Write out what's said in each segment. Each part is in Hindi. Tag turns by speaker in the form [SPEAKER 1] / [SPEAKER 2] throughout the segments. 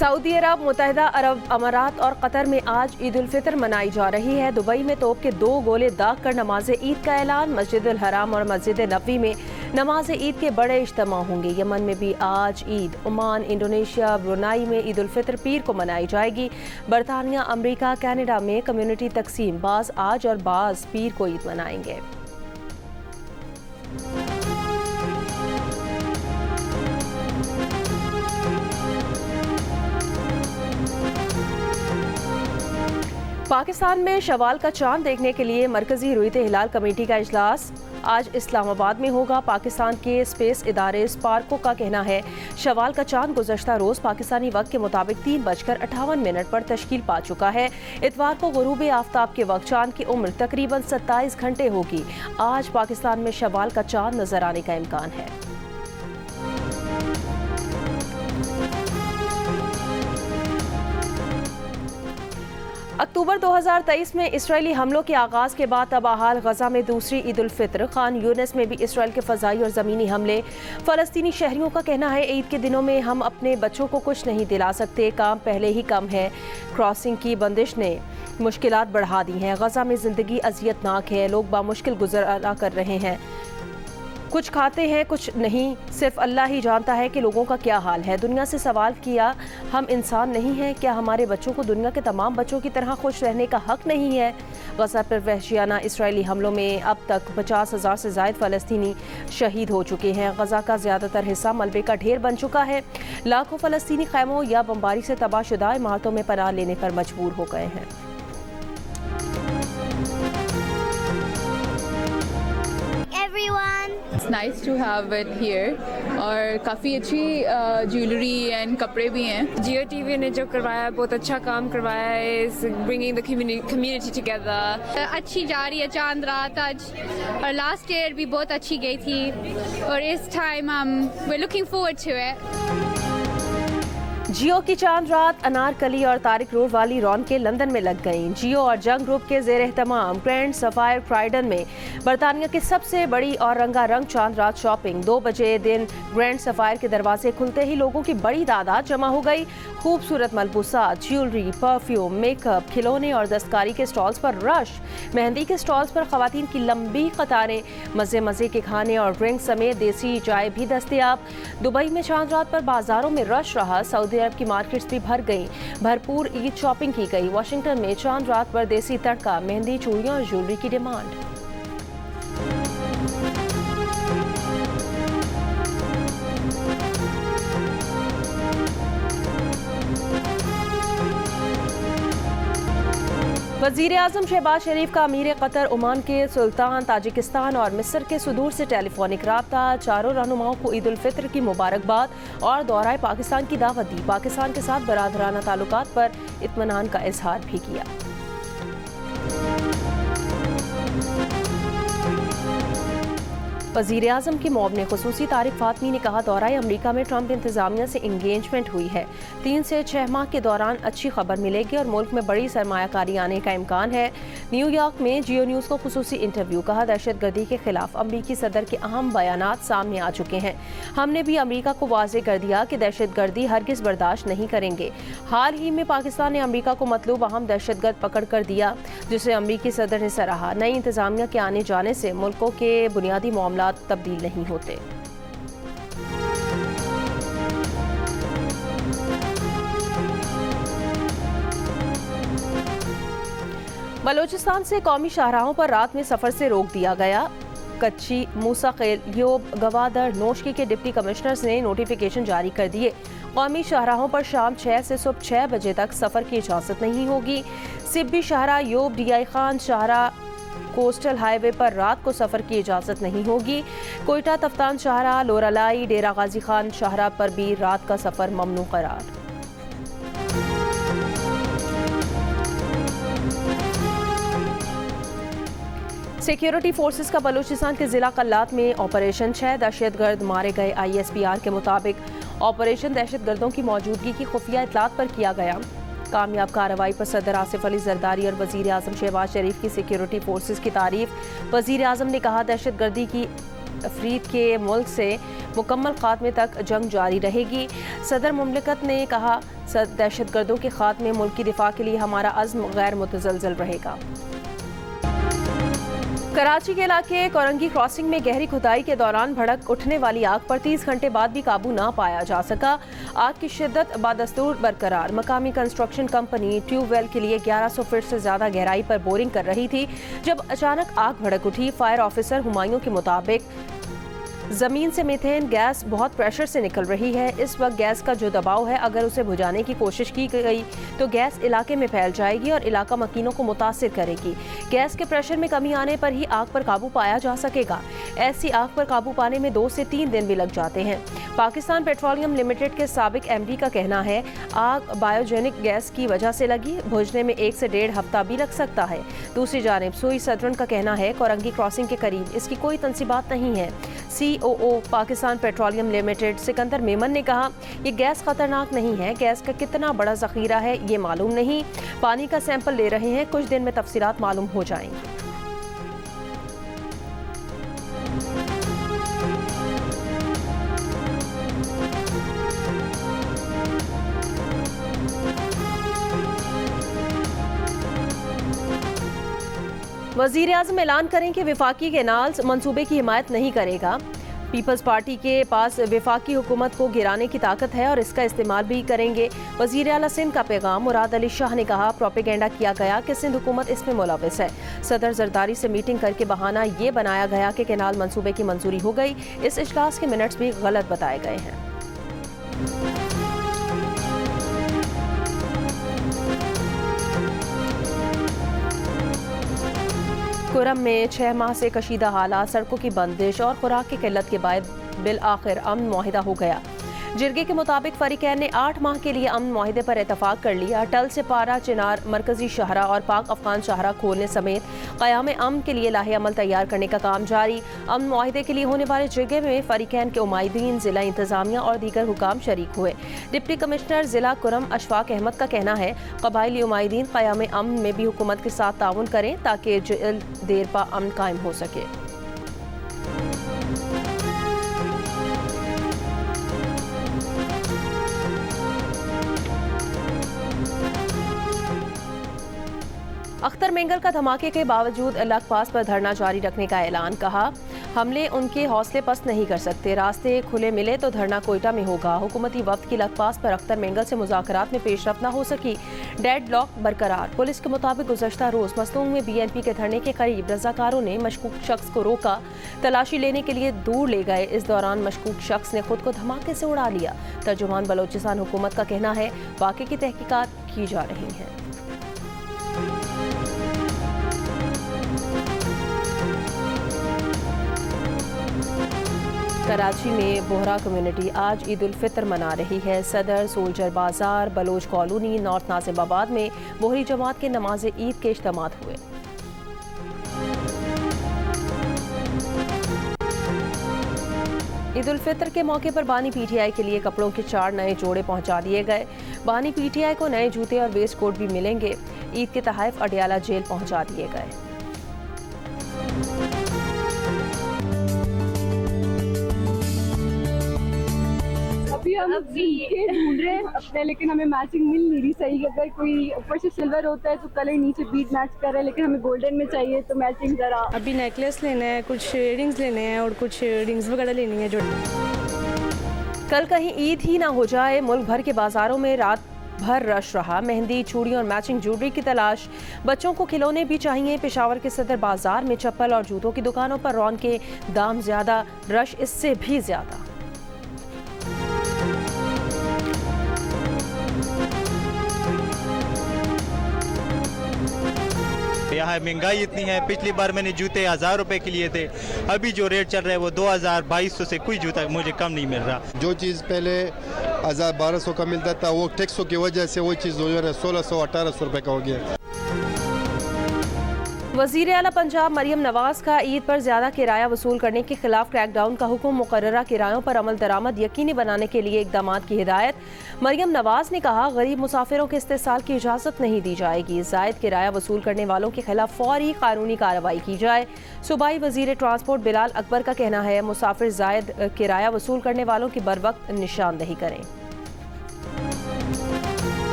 [SPEAKER 1] सऊदी अरब, मुत्तहिदा अरब अमारात और कतर में आज ईद उल फितर मनाई जा रही है। दुबई में तोप के 2 गोले दाग कर नमाज ईद का ऐलान। मस्जिद उल हराम और मस्जिद नबवी में नमाज ईद के बड़े इज्तिमा होंगे। यमन में भी आज ईद। ओमान, इंडोनेशिया, ब्रुनाई में ईद उल फितर पीर को मनाई जाएगी। बरतानिया, अमरीका, कनाडा में कम्युनिटी तकसीम, बाज़ आज और बाज़ पीर को ईद मनाएंगे। पाकिस्तान में शवाल का चांद देखने के लिए मरकजी रुयते हिलाल कमेटी का इजलास आज इस्लामाबाद में होगा। पाकिस्तान के स्पेस इदारे स्पार्को का कहना है शवाल का चांद गुज़श्ता रोज़ पाकिस्तानी वक्त के मुताबिक 3:58 पर तश्कील पा चुका है। इतवार को गुरूब आफ्ताब के वक्त चांद की उम्र तकरीबन 27 घंटे होगी। आज पाकिस्तान में शवाल का चांद नजर आने का इम्कान है। अक्टूबर 2023 में इसराइली हमलों के आगाज़ के बाद तबाहाल गजा में दूसरी ईद उल फितर। खान यूनिस में भी इसराइल के फ़ज़ाई और ज़मीनी हमले। फ़लस्तीनी शहरियों का कहना है ईद के दिनों में हम अपने बच्चों को कुछ नहीं दिला सकते, काम पहले ही कम है। क्रॉसिंग की बंदिश ने मुश्किलात बढ़ा दी हैं। गजा में ज़िंदगी अज़ियतनाक है, लोग बामुश्किल गुज़ारा कर रहे हैं। कुछ खाते हैं, कुछ नहीं। सिर्फ अल्लाह ही जानता है कि लोगों का क्या हाल है। दुनिया से सवाल किया, हम इंसान नहीं हैं? क्या हमारे बच्चों को दुनिया के तमाम बच्चों की तरह खुश रहने का हक नहीं है? गजा पर वहशियाना इसराइली हमलों में अब तक 50,000 से ज़ायद फ़लस्तीनी शहीद हो चुके हैं। गजा का ज़्यादातर हिस्सा मलबे का ढेर बन चुका है। लाखों फ़लस्तीनी खैमों या बमबारी से तबाहशुदा इमारतों में पनाह लेने पर मजबूर हो गए हैं।
[SPEAKER 2] It's nice to have it here और काफ़ी अच्छी ज्वेलरी एंड कपड़े भी हैं।
[SPEAKER 3] जियो टीवी ने जो करवाया है बहुत अच्छा काम करवाया है। Is bringing the community together.
[SPEAKER 4] अच्छी जा रही है चांद रात आज, और लास्ट ईयर भी बहुत अच्छी गई थी, और इस time we are looking forward to it.
[SPEAKER 1] जियो की चांद रात अनारकली और तारिक रोड वाली रौनकें लंदन में लग गईं। जियो और जंग ग्रुप के ज़ेर एहतमाम ग्रैंड सफायर क्राइडन में बरतानिया की सबसे बड़ी और रंगारंग चांद रात शॉपिंग। 2 बजे दिन ग्रैंड सफायर के दरवाजे खुलते ही लोगों की बड़ी तादाद जमा हो गई। खूबसूरत मलबूसात, ज्वेलरी, परफ्यूम, मेकअप, खिलौने और दस्तकारी के स्टॉल्स पर रश। मेहंदी के स्टॉल्स पर खवातीन की लंबी कतारें। मज़े मज़े के खाने और ड्रिंक समेत देसी चाय भी दस्तयाब। दुबई में चांद रात पर बाजारों में रश रहा। सऊदी अरब की मार्केट्स भी भर गईं। भरपूर ईद शॉपिंग की गई। वाशिंगटन में चांद रात पर देसी तड़का, मेहंदी, चूड़ियां और ज्वेलरी की डिमांड। वज़ीर आज़म शहबाज शरीफ का अमीर कतर, ओमान के सुल्तान, ताजिकिस्तान और मिस्र के सुदूर से टेलीफोनिक राब्ता। चारों रहनुमाओं को ईद उल फितर की मुबारकबाद और दौराए पाकिस्तान की दावत दी। पाकिस्तान के साथ बरादराना ताल्लुकात पर इत्मीनान का इजहार भी किया। वज़ीर आज़म की मौबने ख़ुसूसी तारिक फ़ातमी ने कहा दौराए अमरीका में ट्रंप इंतज़ामिया से इंगेजमेंट हुई है। 3 से 6 माह के दौरान अच्छी खबर मिलेगी और मुल्क में बड़ी सरमायाकारी आने का इम्कान है। न्यूयॉर्क में जियो न्यूज़ को ख़ुसूसी इंटरव्यू। कहा दहशतगर्दी के खिलाफ अमरीकी सदर के अहम बयानात सामने आ चुके हैं। हमने भी अमरीका को वाज़ेह कर दिया कि दहशतगर्दी हरगिज़ बर्दाश्त नहीं करेंगे। हाल ही में पाकिस्तान ने अमरीका को मतलूब अहम दहशतगर्द पकड़ कर दिया, जिसे अमरीकी सदर ने सराहा। नई इंतज़ामिया के आने जाने से मुल्कों के बुनियादी मामला तब्दील नहीं होते। बलोचिस्तान से कौमी शाहराहों पर रात में सफर से रोक दिया गया। कच्ची, मूसाखेल, योब, गवादर, नोशकी के डिप्टी कमिश्नर्स ने नोटिफिकेशन जारी कर दिए। कौमी शाहराहों पर शाम 6 से सुबह 6 बजे तक सफर की इजाजत नहीं होगी। सिब्बी शाहरा, योब, डीआई खान शाहरा, कोस्टल हाईवे पर रात को सफर की इजाजत नहीं होगी। कोयटा, तफ्तान शाहरा, लोरालाई, डेरा गाजी खान शाहरा पर भी रात का सफर ममनू करार। सिक्योरिटी फोर्सेस का बलूचिस्तान के जिला कल्लात में ऑपरेशन। 6 दहशतगर्द मारे गए। ISPR के मुताबिक ऑपरेशन दहशतगर्दों की मौजूदगी की खुफिया इतलात पर किया गया। कामयाब कार्रवाई पर सदर आसिफ अली जरदारी और वज़ीर आज़म शहबाज शरीफ की सिक्योरिटी फोर्सेस की तारीफ। वज़ीर आज़म ने कहा दहशतगर्दी की अफरीद के मुल्क से मुकम्मल खात्मे तक जंग जारी रहेगी। सदर मुमलिकत ने कहा, दहशतगर्दों के खात्मे मुल्क की दिफा के लिए हमारा अज़्म गैर मुतज़लज़ल रहेगा। कराची के इलाके कोरंगी क्रॉसिंग में गहरी खुदाई के दौरान भड़क उठने वाली आग पर 30 घंटे बाद भी काबू ना पाया जा सका। आग की शिद्दत बादस्तूर बरकरार। मकामी कंस्ट्रक्शन कंपनी ट्यूबवेल के लिए 1100 फीट से ज्यादा गहराई पर बोरिंग कर रही थी जब अचानक आग भड़क उठी। फायर ऑफिसर हुमायूं के मुताबिक जमीन से मीथेन गैस बहुत प्रेशर से निकल रही है। इस वक्त गैस का जो दबाव है, अगर उसे बुझाने की कोशिश की गई तो गैस इलाके में फैल जाएगी और इलाका मकीनों को मुतासिर करेगी। गैस के प्रेशर में कमी आने पर ही आग पर काबू पाया जा सकेगा। ऐसी आग पर काबू पाने में 2 से 3 दिन भी लग जाते हैं। पाकिस्तान पेट्रोलियम लिमिटेड के साबिक एमडी का कहना है, आग बायोजेनिक गैस की वजह से लगी, बुझने में 1 से 1.5 हफ्ता भी लग सकता है। दूसरी जानिब सुई सदरन का कहना है, कोरंगी क्रॉसिंग के करीब इसकी कोई तंसीबात नहीं है। COO Pakistan petroleum limited Sikandar Memon ने कहा, ये गैस खतरनाक नहीं है, गैस का कितना बड़ा जखीरा है ये मालूम नहीं, पानी का सैंपल ले रहे हैं, कुछ दिन में तफसीलात मालूम हो जाएंगी। वज़ीर-ए-आज़म ऐलान करें कि विफाकी कैनाल्स मंसूबे की हिमायत नहीं करेगा। पीपल्स पार्टी के पास विफाकी हुकूमत को गिराने की ताकत है और इसका इस्तेमाल भी करेंगे। वज़ीर आला सिंध का पैगाम। मुराद अली शाह ने कहा, प्रोपेगेंडा किया गया कि सिंध हुकूमत इसमें मुलविस है। सदर जरदारी से मीटिंग करके बहाना ये बनाया गया कि कैनाल मंसूबे की मंजूरी हो गई। इस इजलास के मिनट्स भी गलत बताए गए हैं। कुरम में 6 माह से कशीदा हालात, सड़कों की बंदिश और खुराक की किल्लत के बाद बिल आखिर अमन मुआहिदा हो गया। जिरगे के मुताबिक फरीकैन ने 8 माह के लिए अमन मुआहिदे पर इतफाक कर लिया। टल से पारा, चिनार, मरकजी शाहरा और पाक अफगान शाहरा खोलने समेत क़याम अमन के लिए लाहे अमल तैयार करने का काम जारी। अमन मुआहिदे के लिए होने वाले जिरगे में फरीकैन के उमाइदीन, जिला इंतजामिया और दीगर हुकाम शरीक हुए। डिप्टी कमिश्नर जिला कुरम अशफाक अहमद का कहना है, कबायली उमाइदीन क़याम अमन में भी हुकूमत के साथ ताउन करें ताकि जल्द देर पा अमन कायम हो सके। अख्तर मेंगल का धमाके के बावजूद लखपास पर धरना जारी रखने का ऐलान। कहा, हमले उनके हौसले पस्त नहीं कर सकते, रास्ते खुले मिले तो धरना कोयटा में होगा। हुकूमती वफ्द की लखपास पर अख्तर मेंगल से मुज़ाकरात में पेशरफ्त न हो सकी, डेडलॉक बरकरार। पुलिस के मुताबिक गुज़श्ता रोज़ मसलून में BNP के धरने के करीब रज़ाकारों ने मशकूक शख्स को रोका, तलाशी लेने के लिए दूर ले गए। इस दौरान मशकूक शख्स ने खुद को धमाके से उड़ा लिया। तर्जुमान बलोचिस्तान हुकूमत का कहना है, वाक़े की तहकीकात की जा रही है। कराची में बोहरा कम्युनिटी आज ईद उल फितर मना रही है। सदर, सोल्जर बाजार, बलोच कॉलोनी, नॉर्थ नासिबाबाद में बोहरी जमात के नमाज ईद के इज्तिमात हुए। ईद उल फितर के मौके पर बानी PTI के लिए कपड़ों के 4 नए जोड़े पहुंचा दिए गए। बानी PTI को नए जूते और वेस्ट कोट भी मिलेंगे। ईद के तहफ़ अडियाला जेल पहुंचा दिए गए।
[SPEAKER 5] अभी हम ढूंढ रहे हैं अपने, लेकिन हमें मैचिंग मिल नहीं रही सही। अगर कोई ऊपर से सिल्वर होता है तो कलर नीचे बीट मैच कर रहा है, लेकिन हमें गोल्डन में चाहिए तो मैचिंग जरा।
[SPEAKER 6] अभी नेकलेस लेना है, कुछ रिंग्स लेने हैं और कुछ रिंग्स वगैरह लेनी है जो।
[SPEAKER 1] कल कहीं ईद ही ना हो जाए। मुल्क भर के बाजारों में रात भर रश रहा। मेहंदी, चूड़ी और मैचिंग ज्वेलरी की तलाश। बच्चों को खिलौने भी चाहिए। पेशावर के सदर बाजार में चप्पल और जूतों की दुकानों पर रौनक के दाम ज्यादा, रश इससे भी ज्यादा।
[SPEAKER 7] यहाँ महंगाई इतनी है। पिछली बार मैंने जूते 1000 रुपए के लिए थे, अभी जो रेट चल रहा है वो 2200 से कोई जूता मुझे कम नहीं मिल रहा।
[SPEAKER 8] जो चीज़ पहले 1200 का मिलता था वो टैक्सों की वजह से वो चीज़ 1600-1800 रुपए का हो गया।
[SPEAKER 1] वज़ीर आला पंजाब मरियम नवाज का ईद पर ज़्यादा किराया वसूल करने के खिलाफ क्रैकडाउन का हुक्म, मुकर्ररा किरायों पर अमल दरामद यकीनी बनाने के लिए इक़दाम की हिदायत। मरियम नवाज ने कहा, गरीब मुसाफिरों के इस्तेसाल की इजाज़त नहीं दी जाएगी। ज़ायद किराया वसूल करने वालों के खिलाफ फौरी कानूनी कार्रवाई की जाए। सूबाई वज़ीर ट्रांसपोर्ट बिलाल अकबर का कहना है, मुसाफिर ज़ायद किराया वसूल करने वालों की बरवक्त निशानदही करें।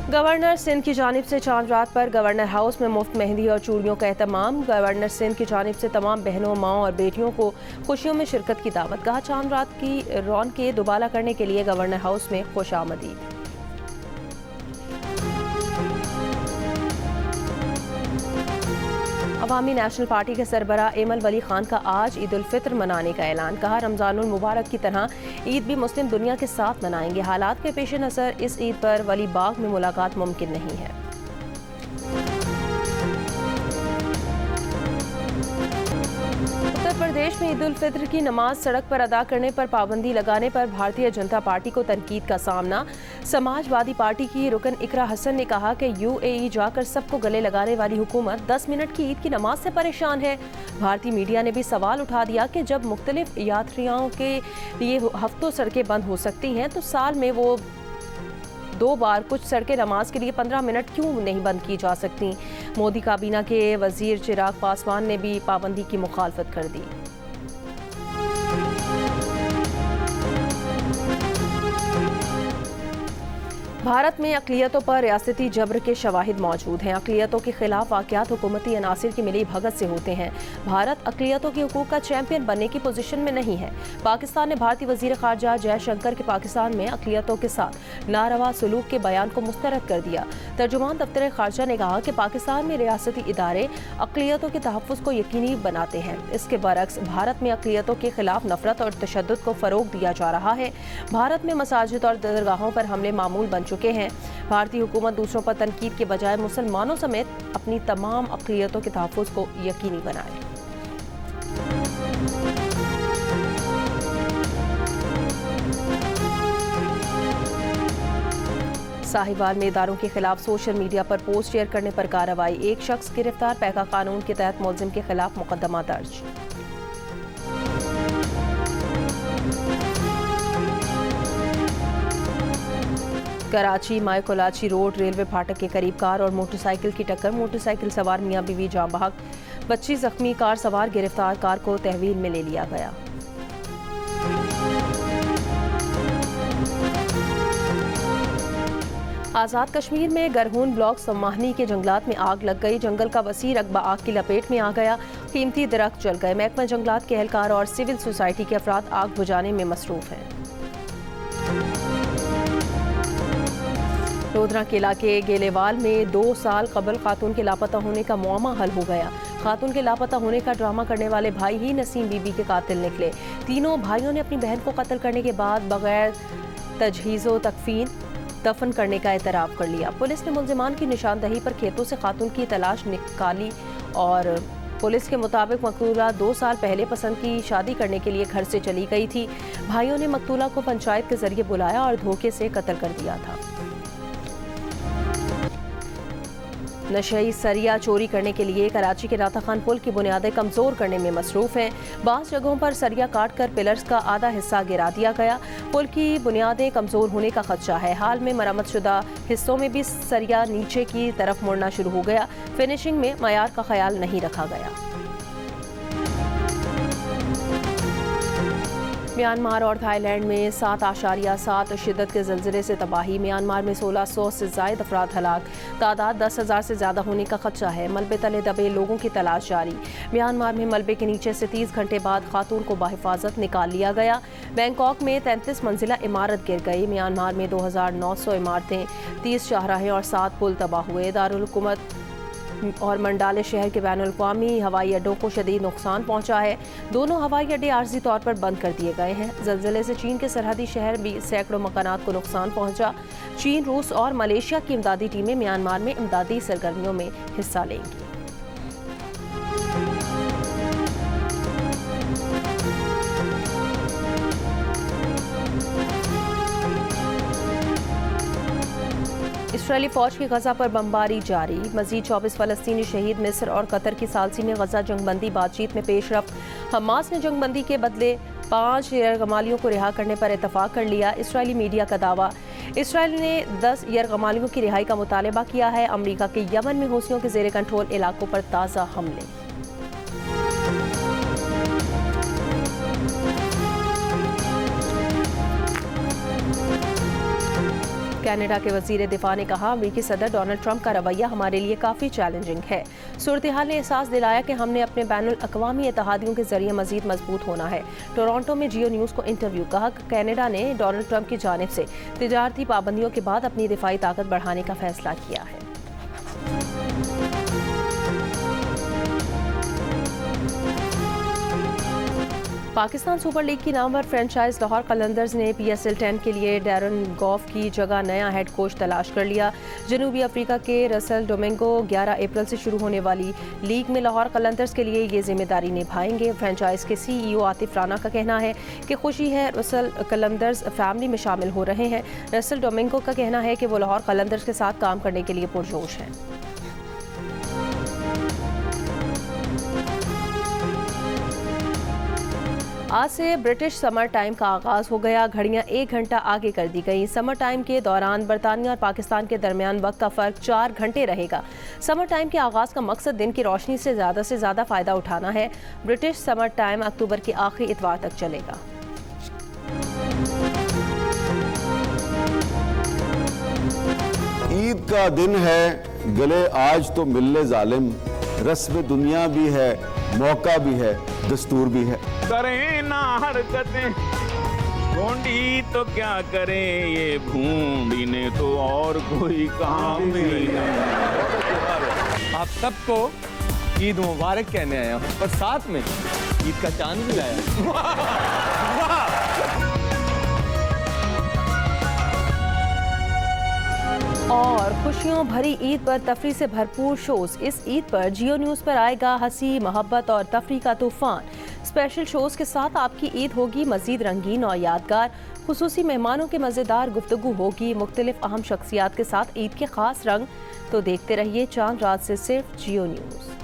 [SPEAKER 1] गवर्नर सिंध की जानिब से चांद रात पर गवर्नर हाउस में मुफ्त मेहंदी और चूड़ियों का एहतमाम। गवर्नर सिंध की जानिब से तमाम बहनों, माओं और बेटियों को खुशियों में शिरकत की दावत। कहा, चांद रात की रौनकें दुबाला करने के लिए गवर्नर हाउस में खुशामदीद। अवामी नेशनल पार्टी के सरबराह एमल वली खान का आज ईद उल फित्र मनाने का ऐलान। कहा, रमज़ानुल मुबारक की तरह ईद भी मुस्लिम दुनिया के साथ मनाएंगे। हालात के पेश नज़र इस ईद पर वली बाग में मुलाकात मुमकिन नहीं है। उत्तर प्रदेश में ईद उल फित्र की नमाज सड़क पर अदा करने पर पाबंदी लगाने पर भारतीय जनता पार्टी को तनकीद का सामना। समाजवादी पार्टी की रुकन इकरा हसन ने कहा कि UAE जाकर सबको गले लगाने वाली हुकूमत 10 मिनट की ईद की नमाज से परेशान है। भारतीय मीडिया ने भी सवाल उठा दिया कि जब मुख्तलिफ यात्रियों के लिए हफ्तों सड़कें बंद हो सकती हैं तो साल में वो 2 बार कुछ सड़कें नमाज के लिए 15 मिनट क्यों नहीं बंद की जा सकती। मोदी काबीना के वजीर चिराग पासवान ने भी पाबंदी की मुखालफत कर दी। भारत में अक़लियतों पर रियासती जबर के शवाहिद मौजूद हैं। अक़लियतों के खिलाफ वाक़यात हुकूमती अनासिर की मिली भगत से होते हैं। भारत अक़लियतों के हुकूक का चैंपियन बनने की पोजीशन में नहीं है। पाकिस्तान ने भारतीय वज़ीर ख़ारजा जयशंकर के पाकिस्तान में अक़लियतों के साथ नारवा सलूक के बयान को मुस्तरद कर दिया। तर्जुमान दफ्तर ख़ारजा ने कहा कि पाकिस्तान में रियासती इदारे अक़लियतों के तहफ़्फ़ुज़ को यकीनी बनाते हैं। इसके बरक्स भारत में अक़लियतों के खिलाफ नफरत और तशद्दुद को फ़रोग़ दिया जा रहा है। भारत में मसाजिद और दरगाहों पर हमले मामूल बन चुके हैं। भारतीय हुकूमत दूसरों पर तनकीद के बजाय मुसलमानों समेत अपनी तमाम अक़लियतों के तहफ़्फ़ुज़ को यकीनी बनाए। साहिवाल में इदारों के खिलाफ सोशल मीडिया पर पोस्ट शेयर करने पर कार्रवाई। एक शख्स गिरफ्तार। पैका कानून के तहत मुलजिम के खिलाफ मुकदमा दर्ज। कराची मायकोलाची रोड रेलवे फाटक के करीब कार और मोटरसाइकिल की टक्कर। मोटरसाइकिल सवार मियां बीवी जाँ बहक, 25 जख्मी। कार सवार गिरफ्तार। कार को तहवील में ले लिया गया। आज़ाद कश्मीर में गरहून ब्लॉक समाहनी के जंगलात में आग लग गई। जंगल का वसी रकबा आग की लपेट में आ गया। कीमती दरख्त जल गए। महकमा जंगलात के एहलकार और सिविल सोसाइटी के अफराद आग बुझाने में मसरूफ हैं। लोधरा के इलाके गेलेवाल में 2 साल कबल खातून के लापता होने का मुअम्मा हल हो गया। खातून के लापता होने का ड्रामा करने वाले भाई ही नसीम बीबी के कातिल निकले। तीनों भाइयों ने अपनी बहन को कत्ल करने के बाद बगैर तजहीज़ो तकफीन दफन करने का एतराफ़ कर लिया। पुलिस ने मुल्जिमान की निशानदही पर खेतों से खातून की तलाश निकाली और पुलिस के मुताबिक मकतूला 2 साल पहले पसंद की शादी करने के लिए घर से चली गई थी। भाइयों ने मकतूला को पंचायत के जरिए बुलाया और धोखे से कत्ल कर दिया था। नशई सरिया चोरी करने के लिए कराची के राता खान पुल की बुनियादें कमज़ोर करने में मसरूफ़ हैं। बाज़ जगहों पर सरिया काट कर पिलर्स का आधा हिस्सा गिरा दिया गया। पुल की बुनियादें कमज़ोर होने का खदशा है। हाल में मरम्मतशुदा हिस्सों में भी सरिया नीचे की तरफ मुड़ना शुरू हो गया। फिनिशिंग में मयार का ख्याल नहीं रखा गया। म्यांमार और थाईलैंड में 7.7 शिद्दत के ज़लज़ले से तबाही। म्यांमार में 1600 से ज़ायद अफराद हलाक। तादाद 10,000 से ज़्यादा होने का खदशा है। मलबे तले दबे लोगों की तलाश जारी। म्यांमार में मलबे के नीचे से 30 घंटे बाद खातून को बाहिफाजत निकाल लिया गया। बैंकॉक में 33 मंजिला इमारत गिर गई। म्यांमार में 2900 इमारतें, 30 शाहराहें और 7 पुल तबाह हुए। दारुल हुकूमत और मंडाले शहर के बैनुल-अक़वामी हवाई अड्डों को शदीद नुकसान पहुंचा है। दोनों हवाई अड्डे आर्जी तौर पर बंद कर दिए गए हैं। ज़लज़ले से चीन के सरहदी शहर भी सैकड़ों मकानात को नुकसान पहुंचा। चीन, रूस और मलेशिया की इमदादी टीमें म्यांमार में इमदादी सरगर्मियों में हिस्सा लेंगी। इसराइली फौज की गजा पर बमबारी जारी, मजीद 24 फलस्तीनी शहीद। मिस्र और कतर की सालसी में गजा जंगबंदी बातचीत में पेशरफ्त। हमास ने जंगबंदी के बदले 5 यरगमालियों को रिहा करने पर इतफाक कर लिया। इसराइली मीडिया का दावा, इसराइल ने 10 यरगमालियों की रिहाई का मुतालबा किया है। अमरीका के यमन में हूथियों के जेर कंट्रोल इलाकों पर ताज़ा हमले। कनाडा के वजीर दिफा ने कहा, अमेरिकी सदर डोनाल्ड ट्रंप का रवैया हमारे लिए काफ़ी चैलेंजिंग है। सूरत हाल ने एहसास दिलाया कि हमने अपने बैनुल अक़वामी इत्तेहादियों के जरिए मजीद मजबूत होना है। टोरंटो में जियो न्यूज़ को इंटरव्यू, कहा कि कनाडा ने डोनाल्ड ट्रंप की जानिब से तिजारती पाबंदियों के बाद अपनी दिफाई ताकत बढ़ाने का फैसला किया है। पाकिस्तान सुपर लीग की नामवर फ्रेंचाइज लाहौर कलंदर्स ने PSL 10 के लिए डैरन गॉफ की जगह नया हेड कोच तलाश कर लिया। जनूबी अफ्रीका के रसल डोमिंगो 11 अप्रैल से शुरू होने वाली लीग में लाहौर कलंदर्स के लिए ये जिम्मेदारी निभाएंगे। फ्रेंचाइज के CEO आतिफ राना का कहना है कि खुशी है रसल कलंदर्स फैमिली में शामिल हो रहे हैं। रसल डोमिंगो का कहना है कि वो लाहौर कलंदर्स के साथ काम करने के लिए पुरजोश हैं। आज से ब्रिटिश समर टाइम का आगाज़ हो गया। घड़ियां 1 घंटा आगे कर दी गई। समर टाइम के दौरान बरतानिया और पाकिस्तान के दरमियान वक्त का फ़र्क 4 घंटे रहेगा। समर टाइम के आगाज़ का मकसद दिन की रोशनी से ज़्यादा फ़ायदा उठाना है। ब्रिटिश समर टाइम अक्टूबर के आखिरी इतवार तक चलेगा।
[SPEAKER 9] ईद का दिन है, गले आज तो मिलने जालिम, रस्म दुनिया भी है, मौका भी है, दस्तूर भी है।
[SPEAKER 10] करें ना हरकतें ढूंढी तो क्या करें, ये ढूंढी ने तो और कोई काम नहीं है।
[SPEAKER 11] आप सबको ईद मुबारक कहने आया हूँ, और साथ में ईद का चांद भी लाया।
[SPEAKER 1] और खुशियों भरी ईद पर तफरी से भरपूर शोज। इस ईद पर जियो न्यूज़ पर आएगा हंसी, मोहब्बत और तफरी का तूफान। स्पेशल शोज के साथ आपकी ईद होगी मजीद रंगीन और यादगार। खुसूसी मेहमानों के मज़ेदार गुफ्तगू होगी, मुख्तलिफ अहम शख्सियात के साथ ईद के खास रंग। तो देखते रहिए चांद रात से सिर्फ जियो न्यूज़।